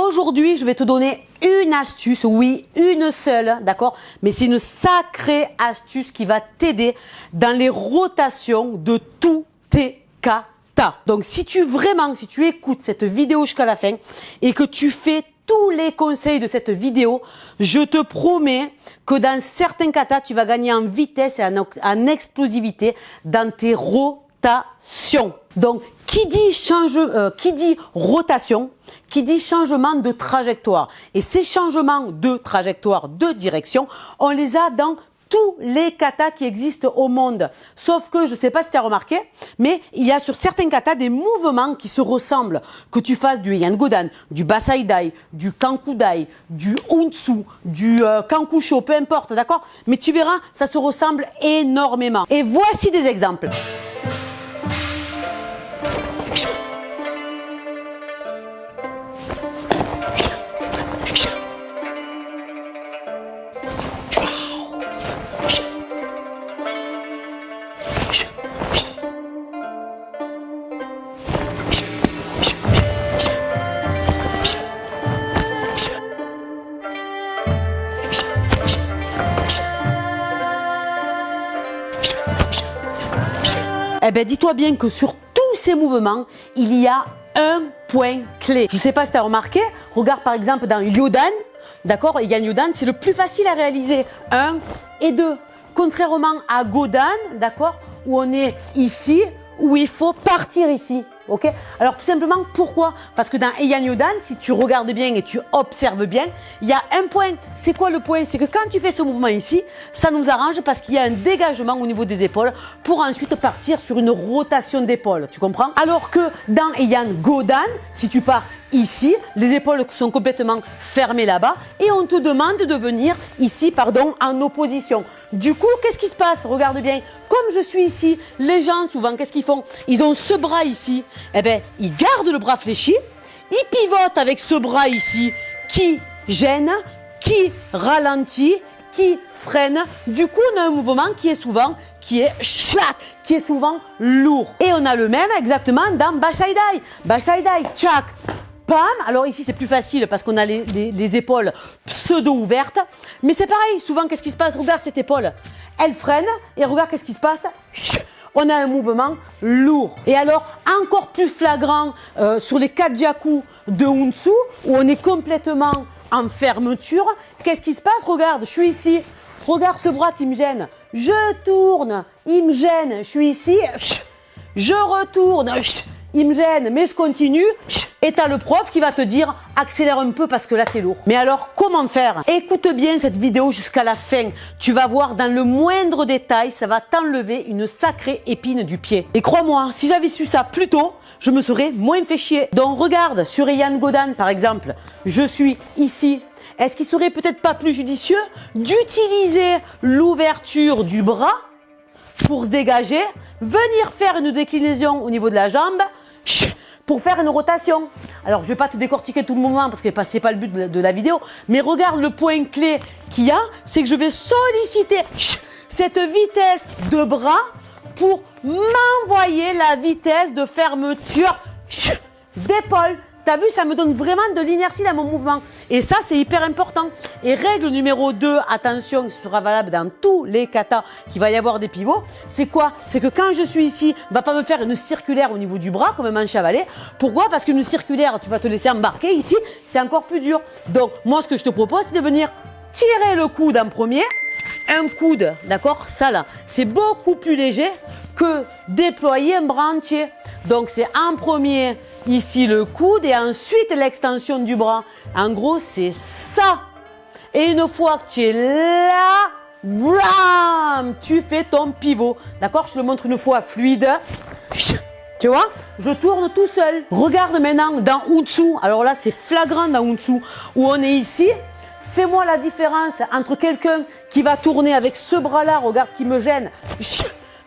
Aujourd'hui, je vais te donner une astuce, oui, une seule, d'accord? Mais c'est une sacrée astuce qui va t'aider dans les rotations de tous tes katas. Donc, si tu écoutes cette vidéo jusqu'à la fin et que tu fais tous les conseils de cette vidéo, je te promets que dans certains katas, tu vas gagner en vitesse et en explosivité dans tes rotations. Donc, qui dit rotation, qui dit changement de trajectoire. Et ces changements de trajectoire, de direction, on les a dans tous les katas qui existent au monde. Sauf que, je ne sais pas si tu as remarqué, mais il y a sur certains katas des mouvements qui se ressemblent. Que tu fasses du Heian Godan, du Basai Dai, du Kankudai, du Untsu, du Kankusho, peu importe, d'accord? Mais tu verras, ça se ressemble énormément. Et voici des exemples. Eh bien, dis-toi bien que sur tous ces mouvements, il y a un point clé. Je ne sais pas si tu as remarqué, regarde par exemple dans Yodan, d'accord, Heian Yodan, c'est le plus facile à réaliser, 1 et 2. Contrairement à Godan, d'accord, où on est ici, où il faut partir ici. Ok? Alors tout simplement, pourquoi? Parce que dans Heian Yodan, si tu regardes bien et tu observes bien, il y a un point. C'est quoi le point? C'est que quand tu fais ce mouvement ici, ça nous arrange parce qu'il y a un dégagement au niveau des épaules pour ensuite partir sur une rotation d'épaule. Tu comprends? Alors que dans Heian Godan, si tu pars ici, les épaules sont complètement fermées là-bas et on te demande de venir ici, en opposition. Du coup, qu'est-ce qui se passe? Regarde bien. Comme je suis ici, les gens, souvent, qu'est-ce qu'ils font? Ils ont ce bras ici. Eh bien, ils gardent le bras fléchi, ils pivotent avec ce bras ici qui gêne, qui ralentit, qui freine. Du coup, on a un mouvement qui est souvent lourd. Et on a le même exactement dans Basai Dai. Basai Dai, tchak, pam. Alors ici, c'est plus facile parce qu'on a les épaules pseudo-ouvertes. Mais c'est pareil, souvent, qu'est-ce qui se passe? Regarde cette épaule, elle freine et regarde qu'est-ce qui se passe. On a un mouvement lourd. Et alors, encore plus flagrant sur les Kajaku de Untsu, où on est complètement en fermeture. Qu'est-ce qui se passe? Regarde, je suis ici. Regarde ce bras qui me gêne. Je tourne, il me gêne. Je suis ici. Je retourne. Il me gêne, mais je continue. Et tu as le prof qui va te dire accélère un peu parce que là tu es lourd. Mais alors comment faire? Écoute bien cette vidéo jusqu'à la fin. Tu vas voir dans le moindre détail, ça va t'enlever une sacrée épine du pied. Et crois-moi, si j'avais su ça plus tôt, je me serais moins fait chier. Donc regarde, sur Heian Godan par exemple, je suis ici. Est-ce qu'il serait peut-être pas plus judicieux d'utiliser l'ouverture du bras pour se dégager, venir faire une déclinaison au niveau de la jambe pour faire une rotation? Alors, je ne vais pas te décortiquer tout le mouvement parce que ce n'est pas le but de la vidéo, mais regarde le point clé qu'il y a, c'est que je vais solliciter cette vitesse de bras pour m'envoyer la vitesse de fermeture d'épaule. T'as vu, ça me donne vraiment de l'inertie dans mon mouvement. Et ça, c'est hyper important. Et règle numéro 2, attention, ce sera valable dans tous les katas qu'il va y avoir des pivots. C'est quoi? C'est que quand je suis ici, on ne va pas me faire une circulaire au niveau du bras, comme un manche à balai. Pourquoi? Parce qu'une circulaire, tu vas te laisser embarquer ici, c'est encore plus dur. Donc, moi, ce que je te propose, c'est de venir tirer le coude en premier. Un coude, d'accord? Ça là, c'est beaucoup plus léger que déployer un bras entier. Donc c'est en premier ici le coude et ensuite l'extension du bras. En gros, c'est ça. Et une fois que tu es là, blam, tu fais ton pivot. D'accord? Je te le montre une fois fluide. Tu vois? Je tourne tout seul. Regarde maintenant dans Untsu. Alors là, c'est flagrant dans Untsu où on est ici. Fais-moi la différence entre quelqu'un qui va tourner avec ce bras-là, regarde, qui me gêne.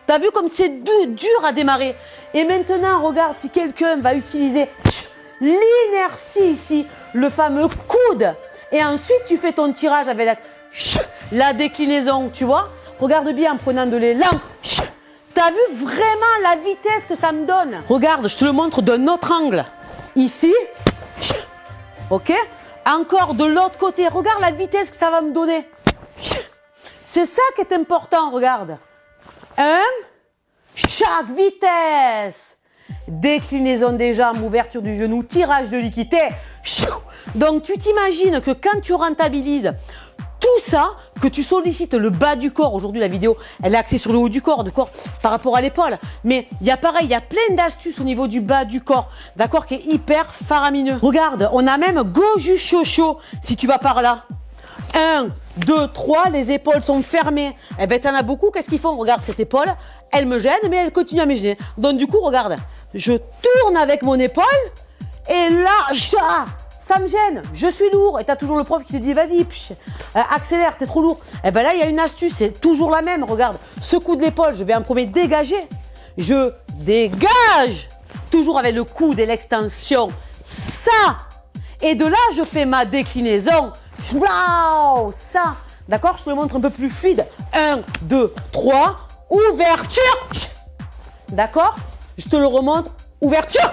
T'as vu comme c'est dur à démarrer? Et maintenant, regarde, si quelqu'un va utiliser l'inertie ici, le fameux coude, et ensuite tu fais ton tirage avec la déclinaison, tu vois? Regarde bien en prenant de l'élan. T'as vu vraiment la vitesse que ça me donne? Regarde, je te le montre d'un autre angle. Ici, Ok? Encore de l'autre côté. Regarde la vitesse que ça va me donner. C'est ça qui est important, regarde. Chaque vitesse. Déclinaison des jambes, ouverture du genou, tirage de liquidité. Donc tu t'imagines que quand tu rentabilises tout ça, que tu sollicites le bas du corps, aujourd'hui la vidéo elle est axée sur le haut du corps, par rapport à l'épaule, mais il y a pareil, il y a plein d'astuces au niveau du bas du corps, d'accord, qui est hyper faramineux. Regarde, on a même Goju Shosho si tu vas par là. 1, 2, 3, les épaules sont fermées. Eh ben, t'en as beaucoup, qu'est-ce qu'ils font? Regarde cette épaule, elle me gêne, mais elle continue à me gêner. Donc, du coup, regarde, je tourne avec mon épaule, et là, ça me gêne, je suis lourd. Et t'as toujours le prof qui te dit, vas-y, accélère, t'es trop lourd. Eh ben là, il y a une astuce, c'est toujours la même. Regarde, ce coup de l'épaule, je vais en premier dégager. Je dégage, toujours avec le coude et l'extension. Ça. Et de là, je fais ma déclinaison. Wow, ça, d'accord, je te le montre un peu plus fluide. 1, 2, 3, ouverture. D'accord, je te le remonte, ouverture.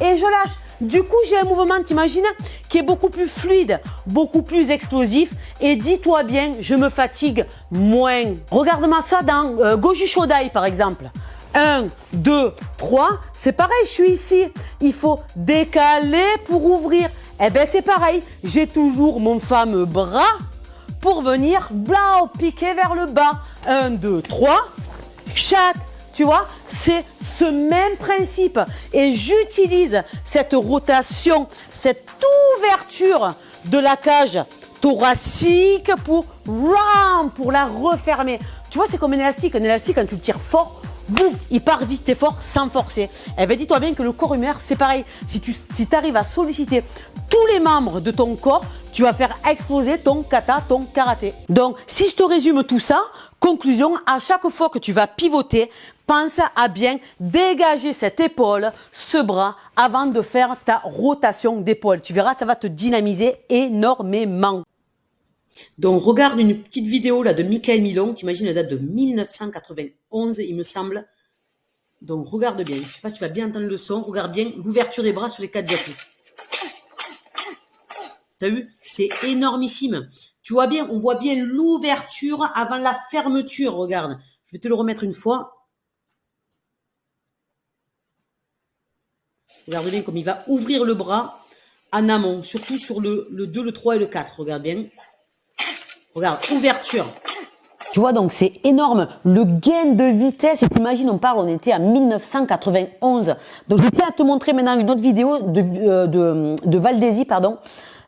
Et je lâche. Du coup, j'ai un mouvement, t'imagines, qui est beaucoup plus fluide, beaucoup plus explosif. Et dis-toi bien, je me fatigue moins. Regarde-moi ça dans Goju Shodai, par exemple. 1, 2, 3, c'est pareil, je suis ici. Il faut décaler pour ouvrir. Eh bien, c'est pareil, j'ai toujours mon fameux bras pour venir piquer vers le bas. 1, 2, 3, chaque. Tu vois, c'est ce même principe. Et j'utilise cette rotation, cette ouverture de la cage thoracique pour la refermer. Tu vois, c'est comme un élastique. Un élastique, quand tu le tires fort, boum, il part vite et fort sans forcer. Eh bien, dis-toi bien que le corps humain, c'est pareil. Si tu arrives à solliciter tous les membres de ton corps, tu vas faire exploser ton kata, ton karaté. Donc, si je te résume tout ça, conclusion, à chaque fois que tu vas pivoter, pense à bien dégager cette épaule, ce bras, avant de faire ta rotation d'épaule. Tu verras, ça va te dynamiser énormément. Donc, regarde une petite vidéo là de Michael Milon. T'imagines, elle date de 1991, il me semble. Donc, regarde bien. Je ne sais pas si tu vas bien entendre le son. Regarde bien l'ouverture des bras sur les Kajaku. T'as vu? C'est énormissime. Tu vois bien, on voit bien l'ouverture avant la fermeture. Regarde. Je vais te le remettre une fois. Regarde bien comme il va ouvrir le bras en amont. Surtout sur le 2, le 3 et le 4. Regarde bien. Regarde, ouverture. Tu vois, donc c'est énorme. Le gain de vitesse, et imagine, on était en 1991. Donc, je vais te montrer maintenant une autre vidéo de Valdesi, pardon.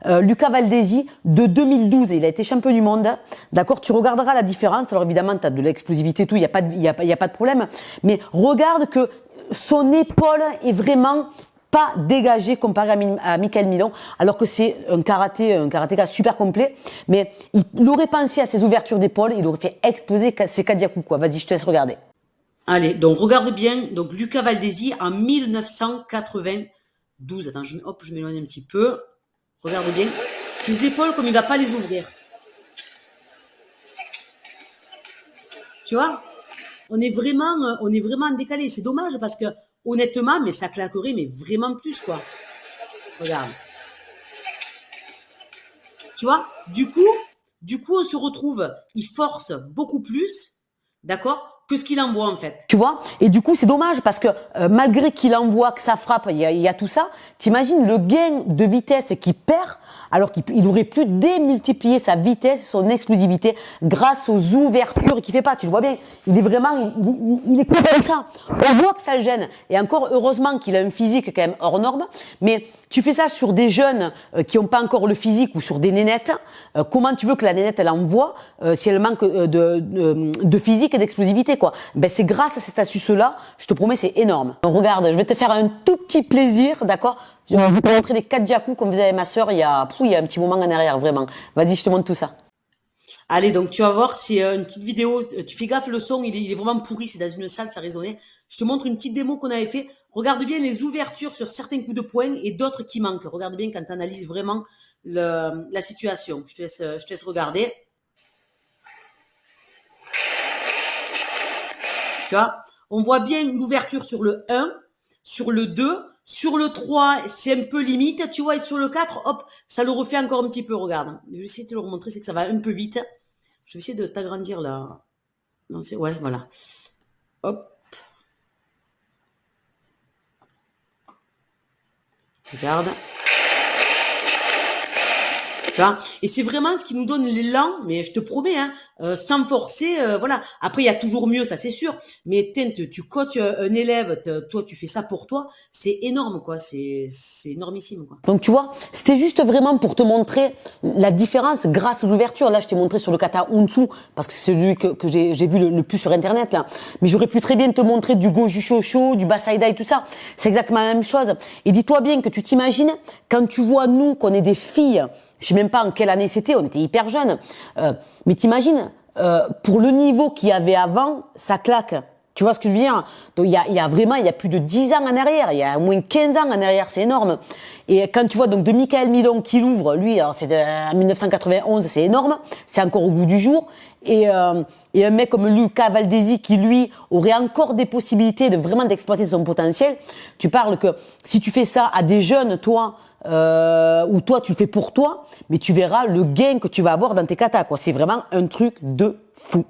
Luca Valdesi de 2012. Il a été champion du monde. D'accord, tu regarderas la différence. Alors, évidemment, tu as de l'explosivité et tout. Il n'y a pas de problème. Mais regarde que son épaule est vraiment pas dégagé comparé à Michael Milon, alors que c'est un karatéka super complet, mais il aurait pensé à ses ouvertures d'épaule, il aurait fait exploser ses Kadiakou, quoi. Vas-y, je te laisse regarder. Allez, donc regarde bien, donc Luca Valdesi en 1992. Attends, je m'éloigne un petit peu. Regarde bien. Ses épaules, comme il va pas les ouvrir. Tu vois? On est vraiment décalé. C'est dommage parce que, honnêtement, mais ça claquerait, mais vraiment plus, quoi. Regarde. Tu vois, du coup, on se retrouve, il force beaucoup plus, d'accord, que ce qu'il envoie, en fait. Tu vois, et du coup, c'est dommage parce que malgré qu'il envoie, que ça frappe, il y a tout ça, t'imagines le gain de vitesse qu'il perd, alors qu'il aurait pu démultiplier sa vitesse, son explosivité grâce aux ouvertures qu'il fait pas. Tu le vois bien, il est vraiment, il est comme ça. On voit que ça le gêne. Et encore, heureusement qu'il a un physique quand même hors norme. Mais tu fais ça sur des jeunes qui n'ont pas encore le physique ou sur des nénettes. Comment tu veux que la nénette, elle envoie si elle manque de physique et d'explosivité, quoi. Ben, c'est grâce à cette astuce-là, je te promets, c'est énorme. Donc, regarde, je vais te faire un tout petit plaisir, d'accord? Je vais vous montrer des Kadiakou comme faisait ma soeur il y a un petit moment en arrière, vraiment. Vas-y, je te montre tout ça. Allez, donc tu vas voir, c'est une petite vidéo. Tu fais gaffe, le son, il est vraiment pourri. C'est dans une salle, ça résonnait. Je te montre une petite démo qu'on avait fait. Regarde bien les ouvertures sur certains coups de poing et d'autres qui manquent. Regarde bien quand tu analyses vraiment la situation. Je te laisse regarder. Tu vois, on voit bien l'ouverture sur le 1, sur le 2, Sur le 3, c'est un peu limite, tu vois, et sur le 4, hop, ça le refait encore un petit peu, regarde. Je vais essayer de te le remontrer, c'est que ça va un peu vite. Je vais essayer de t'agrandir là. Non, c'est, ouais, voilà. Hop, regarde. Tu vois, et c'est vraiment ce qui nous donne l'élan, mais je te promets, hein, sans forcer, voilà. Après, il y a toujours mieux, ça c'est sûr. Mais tu coaches un élève, toi tu fais ça pour toi, c'est énorme, quoi. C'est énormissime, quoi. Donc tu vois, c'était juste vraiment pour te montrer la différence grâce aux ouvertures. Là, je t'ai montré sur le kata Unsu, parce que c'est celui que j'ai vu le plus sur internet là. Mais j'aurais pu très bien te montrer du Goju Shosho, du Basaidai, tout ça. C'est exactement la même chose. Et dis-toi bien que tu t'imagines, quand tu vois nous qu'on est des filles, je sais même pas en quelle année c'était, on était hyper jeunes. Mais t'imagines, pour le niveau qu'il y avait avant, ça claque. Tu vois ce que je veux dire? Donc il y a vraiment, il y a plus de 10 ans en arrière, il y a au moins 15 ans en arrière, c'est énorme. Et quand tu vois donc de Michael Milon qui l'ouvre, lui, alors c'est en 1991, c'est énorme, c'est encore au goût du jour. Et un mec comme Luca Valdesi qui lui aurait encore des possibilités de vraiment d'exploiter son potentiel. Tu parles que si tu fais ça à des jeunes, toi, ou toi tu le fais pour toi, mais tu verras le gain que tu vas avoir dans tes katas, quoi. C'est vraiment un truc de fou.